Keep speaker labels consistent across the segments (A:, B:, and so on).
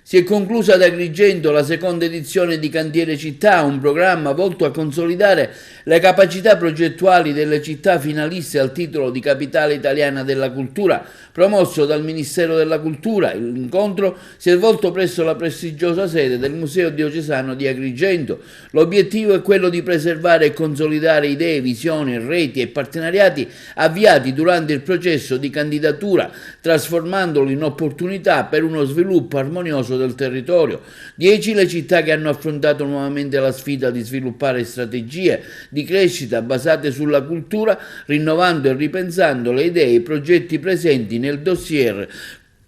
A: Si è conclusa ad Agrigento la seconda edizione di Cantiere Città, un programma volto a consolidare le capacità progettuali delle città finaliste al titolo di Capitale Italiana della Cultura, promosso dal Ministero della Cultura. L'incontro si è svolto presso la prestigiosa sede del Museo Diocesano di Agrigento. L'obiettivo è quello di preservare e consolidare idee, visioni, reti e partenariati avviati durante il processo di candidatura, trasformandolo in opportunità per uno sviluppo armonioso del territorio. 10 le città che hanno affrontato nuovamente la sfida di sviluppare strategie di crescita basate sulla cultura, rinnovando e ripensando le idee e i progetti presenti nel dossier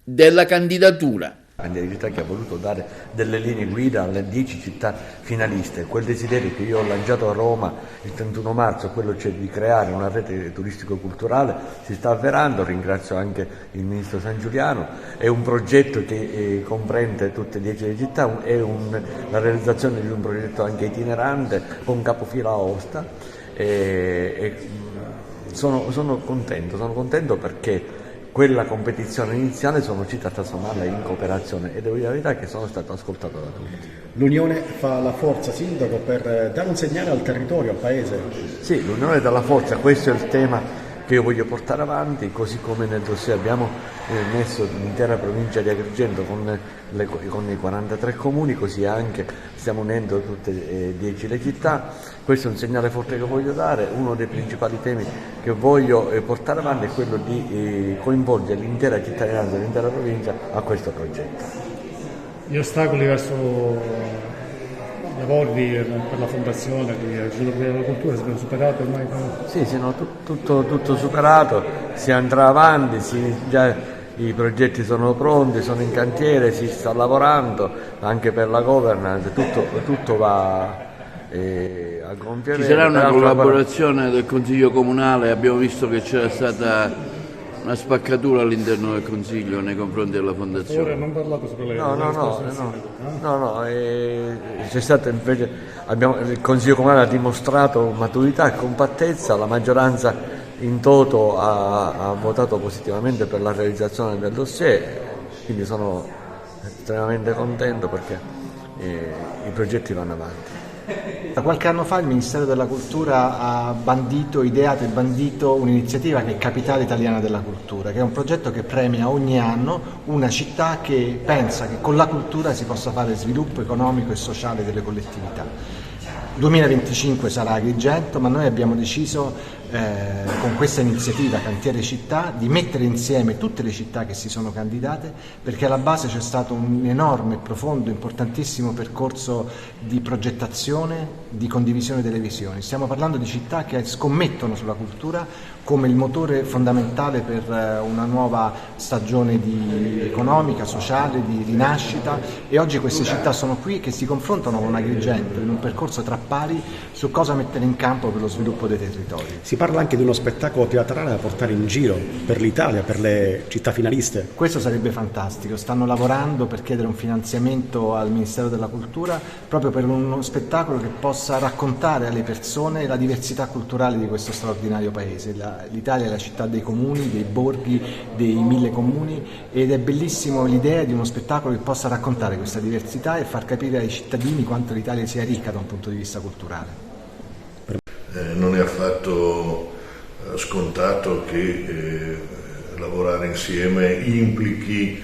A: della candidatura.
B: Cantiere Città che ha voluto dare delle linee guida alle 10 città finaliste. Quel desiderio che io ho lanciato a Roma il 31 marzo, quello cioè di creare una rete turistico-culturale, si sta avverando. Ringrazio anche il Ministro San Giuliano. È un progetto che comprende tutte e 10 le città, è la realizzazione di un progetto anche itinerante con capofila a Aosta. Sono contento perché quella competizione iniziale sono riuscito a trasformarla in cooperazione e devo dire la verità che sono stato ascoltato da tutti.
C: L'unione fa la forza, Sindaco, per dare un segnale al territorio, al Paese?
B: Sì, l'unione dà la forza, questo è il tema che io voglio portare avanti, così come nel dossier abbiamo messo l'intera provincia di Agrigento con i 43 comuni, così anche stiamo unendo tutte e 10 le città. Questo è un segnale forte che voglio dare. Uno dei principali temi che voglio portare avanti è quello di coinvolgere l'intera cittadinanza, l'intera provincia a questo progetto.
D: Gli ostacoli verso lavori per la fondazione di Giorno della Cultura sono superati ormai?
B: Sì, no, tutto superato, si andrà avanti, già i progetti sono pronti, sono in cantiere, si sta lavorando anche per la governance, tutto va a gonfie vele.
A: Ci sarà una collaborazione del Consiglio Comunale, abbiamo visto che c'era stata una spaccatura all'interno del Consiglio nei confronti della Fondazione.
D: Ora non parlate sopra lei.
B: No, c'è stato invece, il Consiglio Comunale ha dimostrato maturità e compattezza, la maggioranza in toto ha votato positivamente per la realizzazione del dossier, quindi sono estremamente contento perché i progetti vanno avanti.
C: Qualche anno fa il Ministero della Cultura ha ideato e bandito un'iniziativa che è Capitale Italiana della Cultura, che è un progetto che premia ogni anno una città che pensa che con la cultura si possa fare sviluppo economico e sociale delle collettività. 2025 sarà Agrigento, ma noi abbiamo deciso con questa iniziativa Cantiere Città di mettere insieme tutte le città che si sono candidate, perché alla base c'è stato un enorme, profondo, importantissimo percorso di progettazione, di condivisione delle visioni. Stiamo parlando di città che scommettono sulla cultura come il motore fondamentale per una nuova stagione economica, sociale, di rinascita, e oggi queste città sono qui che si confrontano con Agrigento in un percorso tra pari su cosa mettere in campo per lo sviluppo dei territori.
E: Si parla anche di uno spettacolo teatrale da portare in giro per l'Italia, per le città finaliste.
C: Questo sarebbe fantastico, stanno lavorando per chiedere un finanziamento al Ministero della Cultura proprio per uno spettacolo che possa raccontare alle persone la diversità culturale di questo straordinario paese. L'Italia è la città dei comuni, dei borghi, dei 1000 comuni, ed è bellissimo l'idea di uno spettacolo che possa raccontare questa diversità e far capire ai cittadini quanto l'Italia sia ricca da un punto di vista culturale.
F: Non è affatto scontato che lavorare insieme implichi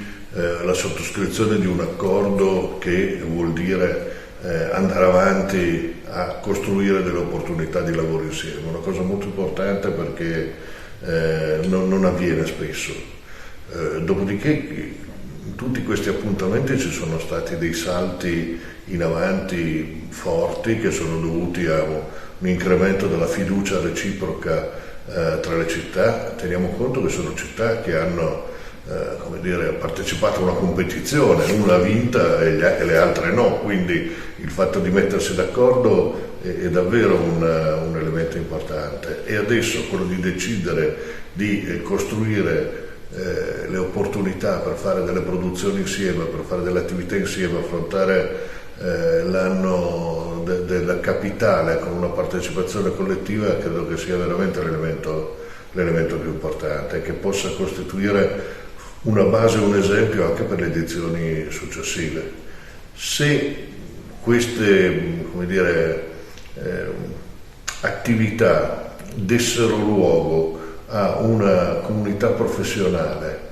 F: la sottoscrizione di un accordo che vuol dire andare avanti a costruire delle opportunità di lavoro insieme, una cosa molto importante perché non avviene spesso. Dopodiché in tutti questi appuntamenti ci sono stati dei salti in avanti forti che sono dovuti a un incremento della fiducia reciproca tra le città. Teniamo conto che sono città che hanno partecipato a una competizione, una ha vinta e le altre no, quindi il fatto di mettersi d'accordo è davvero un elemento importante. E adesso quello di decidere di costruire le opportunità per fare delle produzioni insieme, per fare delle attività insieme, affrontare l'anno della capitale con una partecipazione collettiva, credo che sia veramente l'elemento più importante, che possa costituire una base, un esempio anche per le edizioni successive. Se queste, come dire, attività dessero luogo a una comunità professionale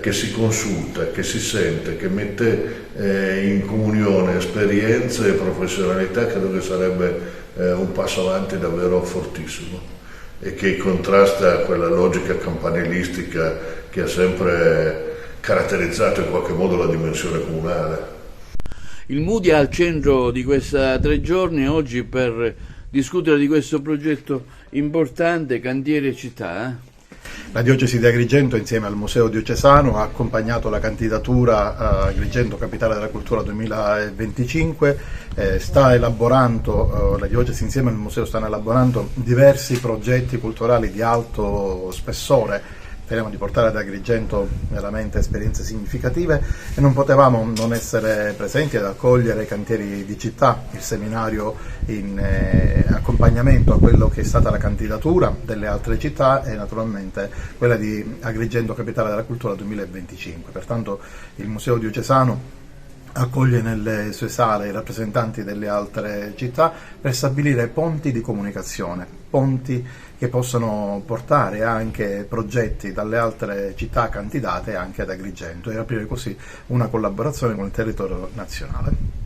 F: che si consulta, che si sente, che mette in comunione esperienze e professionalità, credo che sarebbe un passo avanti davvero fortissimo e che contrasta quella logica campanilistica che ha sempre caratterizzato in qualche modo la dimensione comunale.
A: Il Moody è al centro di questa 3 giorni oggi per discutere di questo progetto importante, Cantiere Città.
G: La Diocesi di Agrigento insieme al Museo Diocesano ha accompagnato la candidatura a Agrigento Capitale della Cultura 2025, sta elaborando, la Diocesi insieme al Museo stanno elaborando diversi progetti culturali di alto spessore. Speriamo di portare ad Agrigento veramente esperienze significative e non potevamo non essere presenti ad accogliere i cantieri di città, il seminario in accompagnamento a quello che è stata la candidatura delle altre città e naturalmente quella di Agrigento Capitale della Cultura 2025. Pertanto il Museo Diocesano accoglie nelle sue sale i rappresentanti delle altre città per stabilire ponti di comunicazione, ponti che possono portare anche progetti dalle altre città candidate anche ad Agrigento e aprire così una collaborazione con il territorio nazionale.